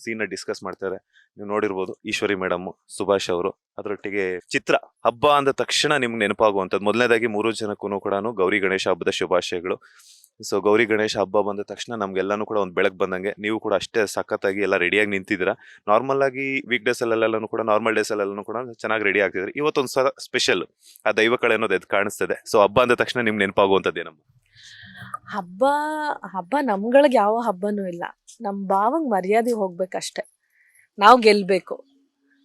Scene discuss ಮಾಡ್ತಾರೆ. ನೀವು ನೋಡಿರ್ಬೋದು ಈಶ್ವರಿ ಮೇಡಮ್, ಸುಭಾಷ್ ಅವರು, ಅದರೊಟ್ಟಿಗೆ ಚಿತ್ರ. ಹಬ್ಬ ಅಂದ ತಕ್ಷಣ ನಿಮ್ಗೆ ನೆನಪಾಗುವಂಥದ್ದು ಮೊದಲನೇದಾಗಿ 3 ಜನಕ್ಕೂ ಕೂಡ ಗೌರಿ ಗಣೇಶ ಹಬ್ಬದ ಶುಭಾಶಯಗಳು. ಸೊ ಗೌರಿ ಗಣೇಶ ಹಬ್ಬ ಬಂದ ತಕ್ಷಣ ನಮ್ಗೆಲ್ಲಾನು ಕೂಡ ಒಂದು ಬೆಳಕು ಬಂದಂಗೆ. ನೀವು ಕೂಡ ಅಷ್ಟೇ ಸಖತ್ತಾಗಿ ಎಲ್ಲ ರೆಡಿಯಾಗಿ ನಿಂತಿದ್ದೀರಾ. ನಾರ್ಮಲ್ ಆಗಿ ವೀಕ್ ಡೇಸ್ ಅಲ್ಲೆಲ್ಲೂ ಕೂಡ, ನಾರ್ಮಲ್ ಡೇಸ್ ಅಲ್ಲೆಲ್ಲೂ ಕೂಡ ಚೆನ್ನಾಗಿ ರೆಡಿ ಆಗ್ತಿದ್ದಾರೆ. ಇವತ್ತೊಂದು ಸಲ ಸ್ಪೆಷಲ್, ಆ ದೈವ ಕಳೆ ಅನ್ನೋದು ಎದ್ದು ಕಾಣಿಸ್ತದೆ. ಸೊ ಹಬ್ಬ ಅಂದ ತಕ್ಷಣ ನಿಮ್ಗೆ ನೆನಪಾಗುವಂಥದ್ದು ಏನಮ್ಮ? ಹಬ್ಬ ಹಬ್ಬ ನಮ್ಗಳಿಗೆ ಯಾವ ಹಬ್ಬನೂ ಇಲ್ಲ. ನಮ್ಮ ಭಾವಂಗ್ ಮರ್ಯಾದೆ ಹೋಗ್ಬೇಕಷ್ಟೆ, ನಾವು ಗೆಲ್ಬೇಕು.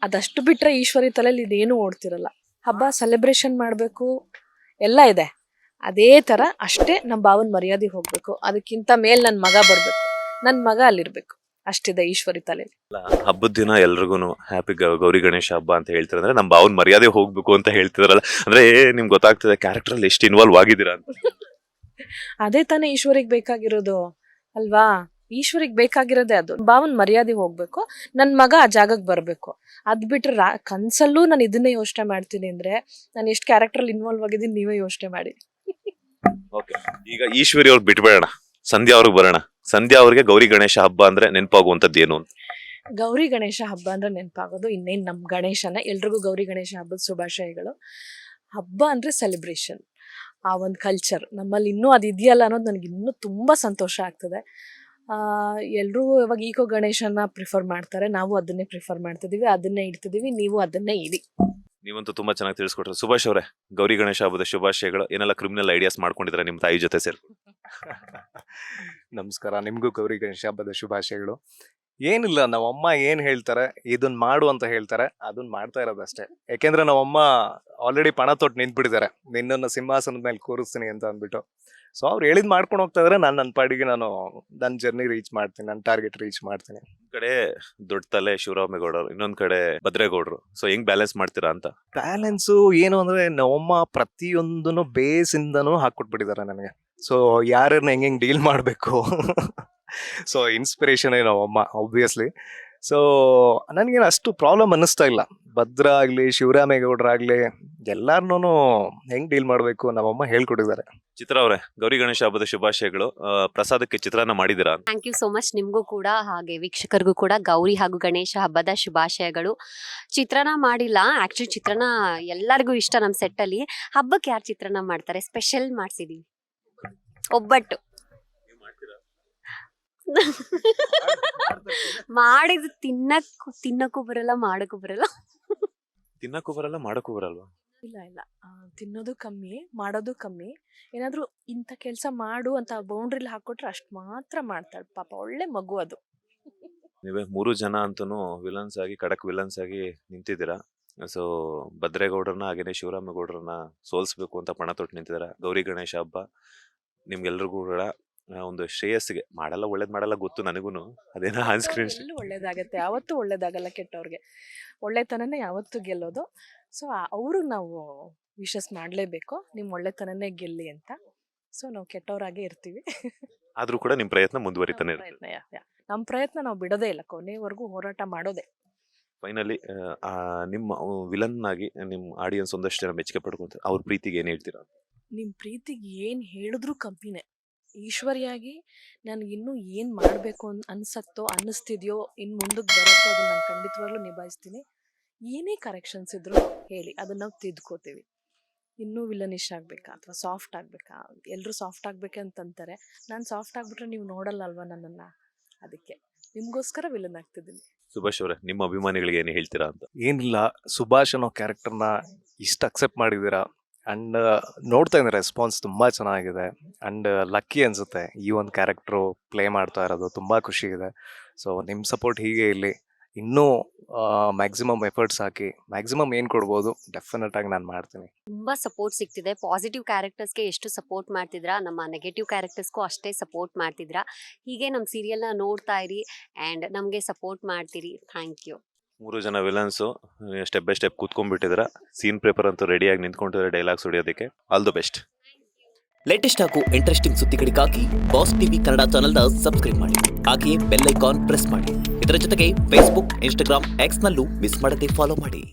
ಅದಷ್ಟು ಬಿಟ್ರೆ ಈಶ್ವರಿ ತಲೆಯಲ್ಲಿ ಇದೇನು ಓಡ್ತಿರಲ್ಲ. ಹಬ್ಬ ಸೆಲೆಬ್ರೇಷನ್ ಮಾಡಬೇಕು ಎಲ್ಲ ಇದೆ, ಅದೇ ಥರ ಅಷ್ಟೇ ನಮ್ಮ ಭಾವನ ಮರ್ಯಾದೆ ಹೋಗ್ಬೇಕು. ಅದಕ್ಕಿಂತ ಮೇಲೆ ನನ್ನ ಮಗ ಬರಬೇಕು, ನನ್ನ ಮಗ ಅಲ್ಲಿರ್ಬೇಕು, ಅಷ್ಟಿದೆ ಈಶ್ವರಿ ತಲೆಯಲ್ಲಿ. ಹಬ್ಬದ ದಿನ ಎಲ್ರಿಗೂ ಹ್ಯಾಪಿ ಗೌರಿ ಗಣೇಶ ಹಬ್ಬ ಅಂತ ಹೇಳ್ತಾರೆ ಅಂದ್ರೆ ನಮ್ಮ ಭಾವನ ಮರ್ಯಾದೆ ಹೋಗ್ಬೇಕು ಅಂತ ಹೇಳ್ತಿದಾರಲ್ಲ. ಅಂದ್ರೆ ನಿಮ್ಗೆ ಗೊತ್ತಾಗ್ತದೆ ಕ್ಯಾರೆಕ್ಟರ್ ಅಲ್ಲಿ ಎಷ್ಟು ಇನ್ವಾಲ್ವ್ ಆಗಿದ್ದೀರಾ ಅಂತ. ಅದೇ ತಾನೇ ಈಶ್ವರಿಗೆ ಬೇಕಾಗಿರೋದು ಅಲ್ವಾ? ಈಶ್ವರಿಗೆ ಬೇಕಾಗಿರೋದೇ ಅದು, ಭಾವನ ಮರ್ಯಾದೆ ಹೋಗ್ಬೇಕು, ನನ್ನ ಮಗ ಆ ಜಾಗಕ್ಕೆ ಬರಬೇಕು. ಅದ್ ಬಿಟ್ರೆ ಕನ್ಸಲ್ಲೂ ನಾನು ಇದನ್ನೇ ಯೋಚನೆ ಮಾಡ್ತೀನಿ ಅಂದ್ರೆ ನಾನು ಎಷ್ಟು ಕ್ಯಾರೆಕ್ಟರ್ ಇನ್ವಾಲ್ವ್ ಆಗಿದ್ದೀನಿ ನೀವೇ ಯೋಚನೆ ಮಾಡಿ. ಓಕೆ, ಈಗ ಈಶ್ವರಿ ಅವ್ರಿಗೆ ಬಿಟ್ಬೇಡೋಣ, ಸಂಧ್ಯಾ ಅವ್ರಿಗೆ ಬರೋಣ. ಸಂಧ್ಯಾ ಅವ್ರಿಗೆ ಗೌರಿ ಗಣೇಶ ಹಬ್ಬ ಅಂದ್ರೆ ನೆನಪಾಗುವಂಥದ್ದು ಏನು ಅಂತ? ಗೌರಿ ಗಣೇಶ ಹಬ್ಬ ಅಂದ್ರೆ ನೆನಪಾಗೋದು ಇನ್ನೇನು ನಮ್ಮ ಗಣೇಶನ. ಎಲ್ರಿಗೂ ಗೌರಿ ಗಣೇಶ ಹಬ್ಬದ ಶುಭಾಶಯಗಳು. ಹಬ್ಬ ಅಂದ್ರೆ ಸೆಲೆಬ್ರೇಷನ್, ಆ ಒಂದು ಕಲ್ಚರ್ ನಮ್ಮಲ್ಲಿ ಇನ್ನೂ ಅದು ಇದೆಯಲ್ಲ ಅನ್ನೋದು ನನಗೆ ಇನ್ನೂ ತುಂಬ ಸಂತೋಷ ಆಗ್ತದೆ. ಎಲ್ಲರೂ ಇವಾಗ ಈಕೋ ಗಣೇಶನ ಪ್ರಿಫರ್ ಮಾಡ್ತಾರೆ, ನಾವು ಅದನ್ನೇ ಪ್ರಿಫರ್ ಮಾಡ್ತಿದ್ದೀವಿ, ಅದನ್ನೇ ಇಡ್ತಿದ್ದೀವಿ, ನೀವು ಅದನ್ನೇ ಇಡಿ. ನೀವಂತೂ ತುಂಬಾ ಚೆನ್ನಾಗಿ ತಿಳಿಸ್ಕೊಟ್ರು. ಸುಭಾಷ್ ಅವರೇ, ಗೌರಿ ಗಣೇಶ ಹಬ್ಬದ ಶುಭಾಶಯಗಳು. ಏನೆಲ್ಲ ಕ್ರಿಮಿನಲ್ ಐಡಿಯಾಸ್ ಮಾಡ್ಕೊಂಡಿದ್ರೆ ನಿಮ್ಮ ತಾಯಿ ಜೊತೆ ಸೇರಿ? ನಮಸ್ಕಾರ, ನಿಮಗೂ ಗೌರಿ ಗಣೇಶ ಹಬ್ಬದ ಶುಭಾಶಯಗಳು. ಏನಿಲ್ಲ, ನಮ್ಮಮ್ಮ ಏನ್ ಹೇಳ್ತಾರೆ ಇದನ್ನ ಮಾಡು ಅಂತ ಹೇಳ್ತಾರೆ, ಅದನ್ನ ಮಾಡ್ತಾ ಇರೋದಷ್ಟೇ. ಯಾಕೆಂದ್ರೆ ನಮ್ಮಮ್ಮ ಆಲ್ರೆಡಿ ಪಣ ತೊಟ್ಟು ನಿಂತ್ಬಿಟ್ಟಿದ್ದಾರೆ, ನಿನ್ನನ್ನು ಸಿಂಹಾಸನದ ಮೇಲೆ ಕೂರಿಸ್ತೀನಿ ಅಂತ ಅಂದ್ಬಿಟ್ಟು. ಸೊ ಅವ್ರು ಹೇಳಿದ್ ಮಾಡ್ಕೊಂಡು ಹೋಗ್ತಾ ಇದ್ರೆ ನಾನು ನನ್ನ ಪಾಡಿಗೆ ನಾನು ನನ್ನ ಜರ್ನಿ ರೀಚ್ ಮಾಡ್ತೀನಿ, ನನ್ನ ಟಾರ್ಗೆಟ್ ರೀಚ್ ಮಾಡ್ತೀನಿ. ಒಂದ್ ಕಡೆ ದೊಡ್ಡ ತಲೆ ಶಿವರಾಮೇಗೌಡರು, ಇನ್ನೊಂದ್ ಕಡೆ ಭದ್ರೇಗೌಡರು. ಸೊ ಹೆಂಗ್ ಬ್ಯಾಲೆನ್ಸ್ ಮಾಡ್ತೀರಾ ಅಂತ? ಬ್ಯಾಲೆನ್ಸು ಏನು ಅಂದ್ರೆ ನಮ್ಮಮ್ಮ ಪ್ರತಿಯೊಂದನ್ನು ಬೇಸಿಂದನೂ ಹಾಕ್ಕೊಟ್ಬಿಟ್ಟಿದ್ದಾರೆ ನನಗೆ. ಸೊ ಯಾರನ್ನ ಹೆಂಗ್ ಡೀಲ್ ಮಾಡಬೇಕು ಸೊ ಇನ್ಸ್ಪಿರೇಷನ್ ನಮ್ಮಮ್ಮ ಆಬ್ವಿಯಸ್ಲಿ. ಸೊ ನನಗೇನು ಅಷ್ಟು ಪ್ರಾಬ್ಲಮ್ ಅನ್ನಿಸ್ತಾ ಇಲ್ಲ. ಭದ್ರ ಆಗ್ಲಿ ಶಿವರಾಮೇಗೌಡರಾಗ್ಲಿ ಎಲ್ಲಾರ್ನೂ ಹೆಂಗ್ ಡೀಲ್ ಮಾಡಬೇಕು ನಮ್ಮಮ್ಮ ಹೇಳ್ಕೊಟ್ಟಿದ್ದಾರೆ. ಚಿತ್ರ ಅವರೇ, ಗೌರಿ ಗಣೇಶ ಹಬ್ಬದ ಶುಭಾಶಯಗಳು. ಪ್ರಸಾದಕ್ಕೆ ಚಿತ್ರಾನ್ನ ಮಾಡಿದಿರಾ? Thank you so much. ನಿಮಗೂ ಕೂಡ ಹಾಗೆ ವೀಕ್ಷಕರಿಗೂ ಕೂಡ ಗೌರಿ ಹಾಗೂ ಗಣೇಶ ಹಬ್ಬದ ಶುಭಾಶಯಗಳು. ಚಿತ್ರಾನ್ನ ಮಾಡಿಲ್ಲ, ಆಕ್ಚುಲಿ ಚಿತ್ರಾನ್ನ ಎಲ್ಲರಿಗೂ ಇಷ್ಟ ನಮ್ಮ ಸೆಟ್ಟಲ್ಲಿ. ಹಬ್ಬಕ್ಕೆ ಯಾರು ಚಿತ್ರಾನ್ನ ಮಾಡ್ತಾರೆ? ಸ್ಪೆಷಲ್ ಮಾಡ್ಸಿದೀವಿ, ಒಬ್ಬಟ್ಟು. ಮಾಡಿದ್ ತಿನ್ನಕ್ಕೂ ಬರಲ್ಲ, ಮಾಡಕ್ಕೂ ಬರಲ್ಲ. ತಿನ್ನಕ್ಕೂ ಬರಲ್ಲ, ಮಾಡಕ್ಕೂ ಬರಲ್ವಾ? ಇಲ್ಲ, ತಿನ್ನೋದು ಕಮ್ಮಿ, ಮಾಡೋದು ಕಮ್ಮಿ. ಏನಾದರೂ ಇಂಥ ಕೆಲಸ ಮಾಡು ಅಂತ ಬೌಂಡ್ರಿಲಿ ಹಾಕೊಟ್ರೆ ಅಷ್ಟು ಮಾತ್ರ ಮಾಡ್ತಾಳೆ. ಪಾಪ ಒಳ್ಳೆ ಮಗು ಅದು. ನೀವೇ 3 ಜನ ಅಂತೂ ವಿಲನ್ಸ್ ಆಗಿ, ಖಡಕ್ ವಿಲನ್ಸ್ ಆಗಿ ನಿಂತಿದ್ದೀರಾ. ಸೊ ಭದ್ರೇಗೌಡರನ್ನ ಹಾಗೇನೆ ಶಿವರಾಮೇಗೌಡರನ್ನ ಸೋಲ್ಸ್ಬೇಕು ಅಂತ ಪಣ ತೊಟ್ಟು ನಿಂತಿದ್ದೀರಾ. ಗೌರಿ ಗಣೇಶ ಹಬ್ಬ ನಿಮ್ಗೆಲ್ರಿಗೂ ಕೂಡ ಒಂದು ಶ್ರೇಯಸ್ಸಿಗೆ, ಮಾಡಲ್ಲ ಒಳ್ಳೇದ್ ಮಾಡಲ್ಲ ಗೊತ್ತು ನನಗೂನು, ಅದೇನೋ ಆನ್ ಸ್ಕ್ರೀನ್ ಎಲ್ಲೂ ಒಳ್ಳೇದಾಗತ್ತೆ, ಯಾವತ್ತೂ ಒಳ್ಳೇದಾಗಲ್ಲ ಕೆಟ್ಟವ್ರಿಗೆ. ಒಳ್ಳೆತನನೇ ಯಾವತ್ತೂ ಗೆಲ್ಲೋದು. ಸೊ ಅವ್ರಿಗೆ ನಾವು ವಿಶಸ್ ಮಾಡಲೇಬೇಕು, ನಿಮ್ಮ ಒಳ್ಳೆತನನೇ ಗೆಲ್ಲಿ ಅಂತ. ಸೊ ನಾವು ಕೆಟ್ಟವರಾಗೇ ಇರ್ತೀವಿ. ಆದ್ರೂ ಕೂಡ ನಿಮ್ ಪ್ರಯತ್ನ ಮುಂದುವರಿತಾನೆ ಇರುತ್ತೆ. ನಮ್ಮ ಪ್ರಯತ್ನ ನಾವು ಬಿಡೋದೇ ಇಲ್ಲ, ಕೊನೆವರೆಗೂ ಹೋರಾಟ ಮಾಡೋದೇ. ಫೈನಲಿ ನಿಮ್ಮ ವಿಲನ್ ಆಗಿ ನಿಮ್ ಆಡಿಯನ್ಸ್ ಒಂದಷ್ಟು ಜನ ಮೆಚ್ಚುಗೆ ಪಡ್ಕೊಂತಾರೆ. ಅವ್ರ ಪ್ರೀತಿಗೆ ಏನ್ ಹೇಳ್ತೀರಾ? ನಿಮ್ಮ ಪ್ರೀತಿಗೆ ಏನು ಹೇಳಿದ್ರೂ ಕಮ್ಮಿನೇ. ಈಶ್ವರಿಯಾಗಿ ನನಗಿನ್ನೂ ಏನು ಮಾಡಬೇಕು ಅನ್ಸತ್ತೋ ಅನ್ನಿಸ್ತಿದೆಯೋ ಇನ್ನು ಮುಂದಕ್ಕೆ ಬರುತ್ತೋ ಅದನ್ನು ನಾನು ಖಂಡಿತವಾಗ್ಲೂ ನಿಭಾಯಿಸ್ತೀನಿ. ಏನೇ ಕರೆಕ್ಷನ್ಸ್ ಇದ್ರೂ ಹೇಳಿ, ಅದನ್ನು ನಾವು ತಿದ್ಕೋತೀವಿ. ಇನ್ನೂ ವಿಲನಿಶ್ ಆಗಬೇಕಾ ಅಥವಾ ಸಾಫ್ಟ್ ಆಗಬೇಕಾ? ಎಲ್ಲರೂ ಸಾಫ್ಟ್ ಆಗಬೇಕಂತಾರೆ. ನಾನು ಸಾಫ್ಟ್ ಆಗಿಬಿಟ್ರೆ ನೀವು ನೋಡಲ್ಲ ಅಲ್ವಾ ನನ್ನನ್ನು, ಅದಕ್ಕೆ ನಿಮಗೋಸ್ಕರ ವಿಲನ್ ಆಗ್ತಿದ್ದೀನಿ. ಸುಭಾಷ್ ಅವರೇ, ನಿಮ್ಮ ಅಭಿಮಾನಿಗಳಿಗೆ ಏನು ಹೇಳ್ತೀರಾ ಅಂತ? ಏನಿಲ್ಲ, ಸುಭಾಷ್ ಅನ್ನೋ ಕ್ಯಾರೆಕ್ಟರ್ನ ಇಷ್ಟು ಅಕ್ಸೆಪ್ಟ್ ಮಾಡಿದ್ದೀರಾ. ಅಂಡ್ ನೋಡ್ತಾ ಇದ್ದೀನಿ ರೆಸ್ಪಾನ್ಸ್ ತುಂಬ ಚೆನ್ನಾಗಿದೆ. ಅಂಡ್ ಲಕ್ಕಿ ಅನಿಸುತ್ತೆ ಈ ಒಂದು ಕ್ಯಾರೆಕ್ಟ್ರು ಪ್ಲೇ ಮಾಡ್ತಾ ಇರೋದು, ತುಂಬ ಖುಷಿ ಇದೆ. ಸೊ ನಿಮ್ಮ ಸಪೋರ್ಟ್ ಹೀಗೆ ಇರಲಿ, ಇನ್ನೂ ಮ್ಯಾಕ್ಸಿಮಮ್ ಎಫರ್ಟ್ಸ್ ಹಾಕಿ ಮ್ಯಾಕ್ಸಿಮಮ್ ಏನು ಕೊಡ್ಬೋದು ಡೆಫಿನೆಟ್ ಆಗಿ ನಾನು ಮಾಡ್ತೀನಿ. ತುಂಬಾ ಸಪೋರ್ಟ್ ಸಿಗ್ತಿದೆ. ಪಾಸಿಟಿವ್ ಕ್ಯಾರೆಕ್ಟರ್ಸ್ಗೆ ಎಷ್ಟು ಸಪೋರ್ಟ್ ಮಾಡ್ತಿದ್ರಾ, ನಮ್ಮ ನೆಗೆಟಿವ್ ಕ್ಯಾರೆಕ್ಟರ್ಸ್ಗೂ ಅಷ್ಟೇ ಸಪೋರ್ಟ್ ಮಾಡ್ತಿದ್ರಾ. ಹೀಗೆ ನಮ್ಮ ಸೀರಿಯಲ್ನ ನೋಡ್ತಾ ಇರಿ ಆ್ಯಂಡ್ ನಮಗೆ ಸಪೋರ್ಟ್ ಮಾಡ್ತೀರಿ. Thank you. 3 ಜನ ವಿಲನ್ಸು ಸ್ಟೆಪ್ ಬೈ ಸ್ಟೆಪ್ ಕೂತ್ಕೊಂಡ್ಬಿಟ್ಟಿದ್ರ. ಸೀನ್ ಪೇಪರ್ ಅಂತೂ ರೆಡಿಯಾಗಿ ನಿಂತ್ಕೊಂಡಿದ್ದಾರೆ ಡೈಲಾಗ್ಸ್ ಹೊಡಿಯೋದಕ್ಕೆ. All the best. ಲೇಟೆಸ್ಟ್ ಹಾಗೂ ಇಂಟ್ರೆಸ್ಟಿಂಗ್ ಸುದ್ದಿಗಳಿಗಾಗಿ ಬಾಸ್ ಟಿವಿ ಕನ್ನಡ ಚಾನೆಲ್ನ ಸಬ್ಸ್ಕ್ರೈಬ್ ಮಾಡಿ, ಹಾಗೆಯೇ ಬೆಲ್ ಐಕಾನ್ ಪ್ರೆಸ್ ಮಾಡಿ. ಇದರ ಜೊತೆಗೆ ಫೇಸ್ಬುಕ್, ಇನ್ಸ್ಟಾಗ್ರಾಮ್, ಎಕ್ಸ್ನಲ್ಲೂ ಮಿಸ್ ಮಾಡದೆ ಫಾಲೋ ಮಾಡಿ.